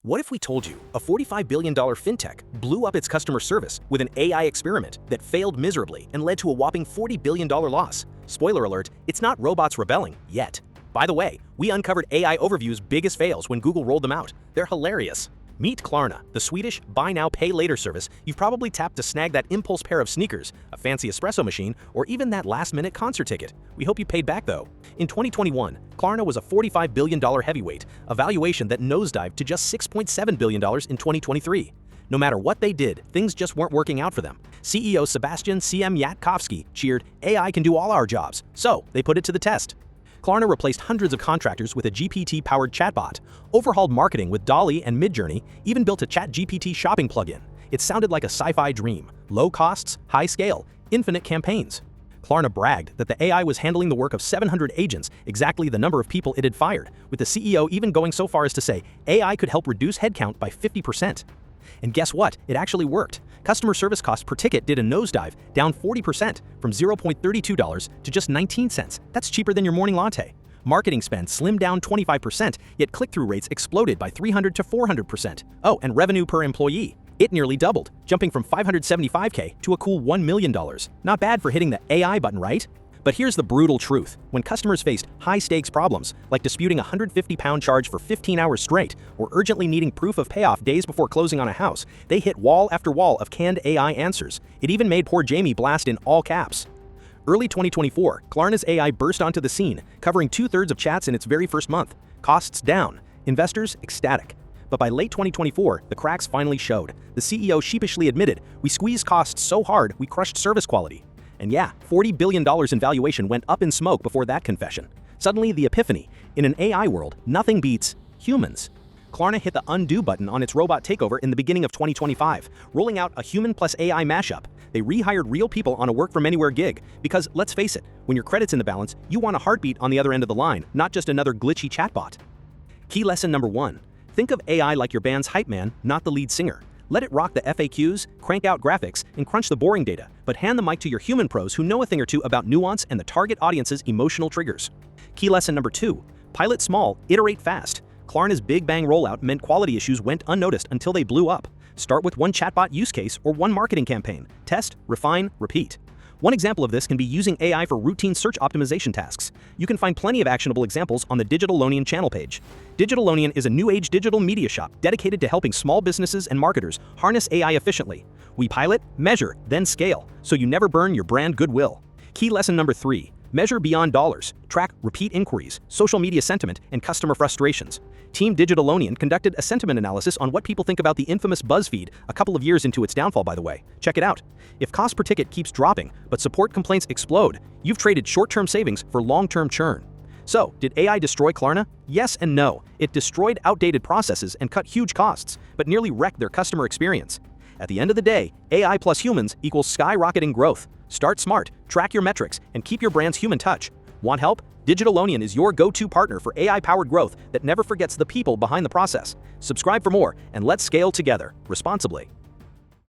What if we told you a $45 billion fintech blew up its customer service with an AI experiment that failed miserably and led to a whopping $40 billion loss? Spoiler alert, it's not robots rebelling yet. By the way, we uncovered AI Overview's biggest fails when Google rolled them out. They're hilarious. Meet Klarna, the Swedish buy now pay later service you've probably tapped to snag that impulse pair of sneakers, a fancy espresso machine, or even that last-minute concert ticket. We hope you paid back though. In 2021, Klarna was a $45 billion heavyweight, a valuation that nosedived to just $6.7 billion in 2023. No matter what they did, things just weren't working out for them. CEO Sebastian Siemiatkowski cheered, "AI can do all our jobs," so they put it to the test. Klarna replaced hundreds of contractors with a GPT-powered chatbot, overhauled marketing with Dolly and Midjourney, even built a ChatGPT shopping plugin. It sounded like a sci-fi dream. Low costs, high scale, infinite campaigns. Klarna bragged that the AI was handling the work of 700 agents, exactly the number of people it had fired, with the CEO even going so far as to say AI could help reduce headcount by 50%. And guess what? It actually worked. Customer service cost per ticket did a nosedive, down 40% from $0.32 to just 19 cents. That's cheaper than your morning latte. Marketing spend slimmed down 25%, yet click-through rates exploded by 300 to 400%. Oh, and revenue per employee. It nearly doubled, jumping from $575K to a cool $1 million. Not bad for hitting the AI button, right? But here's the brutal truth. When customers faced high-stakes problems, like disputing a £150 charge for 15 hours straight, or urgently needing proof of payoff days before closing on a house, they hit wall after wall of canned AI answers. It even made poor Jamie blast in all caps. Early 2024, Klarna's AI burst onto the scene, covering 2/3 of chats in its very first month. Costs down, investors ecstatic. But by late 2024, the cracks finally showed. The CEO sheepishly admitted, "We squeezed costs so hard, we crushed service quality." And yeah, $40 billion in valuation went up in smoke before that confession. Suddenly, the epiphany. In an AI world, nothing beats humans. Klarna hit the undo button on its robot takeover in the beginning of 2025, rolling out a human plus AI mashup. They rehired real people on a work-from-anywhere gig. Because, let's face it, when your credit's in the balance, you want a heartbeat on the other end of the line, not just another glitchy chatbot. Key lesson number 1. Think of AI like your band's hype man, not the lead singer. Let it rock the FAQs, crank out graphics, and crunch the boring data, but hand the mic to your human pros who know a thing or two about nuance and the target audience's emotional triggers. Key lesson number 2. Pilot small, iterate fast. Klarna's Big Bang rollout meant quality issues went unnoticed until they blew up. Start with one chatbot use case or one marketing campaign. Test, refine, repeat. One example of this can be using AI for routine search optimization tasks. You can find plenty of actionable examples on the DigitalOnion channel page. DigitalOnion is a new-age digital media shop dedicated to helping small businesses and marketers harness AI efficiently. We pilot, measure, then scale, so you never burn your brand goodwill. Key lesson number 3. Measure beyond dollars. Track repeat inquiries, social media sentiment, and customer frustrations. Team DigitalOnion conducted a sentiment analysis on what people think about the infamous BuzzFeed a couple of years into its downfall, by the way. Check it out. If cost per ticket keeps dropping, but support complaints explode, you've traded short-term savings for long-term churn. So, did AI destroy Klarna? Yes and no. It destroyed outdated processes and cut huge costs, but nearly wrecked their customer experience. At the end of the day, AI plus humans equals skyrocketing growth. Start smart, track your metrics, and keep your brand's human touch. Want help? DigitalOnion is your go-to partner for AI-powered growth that never forgets the people behind the process. Subscribe for more, and let's scale together, responsibly.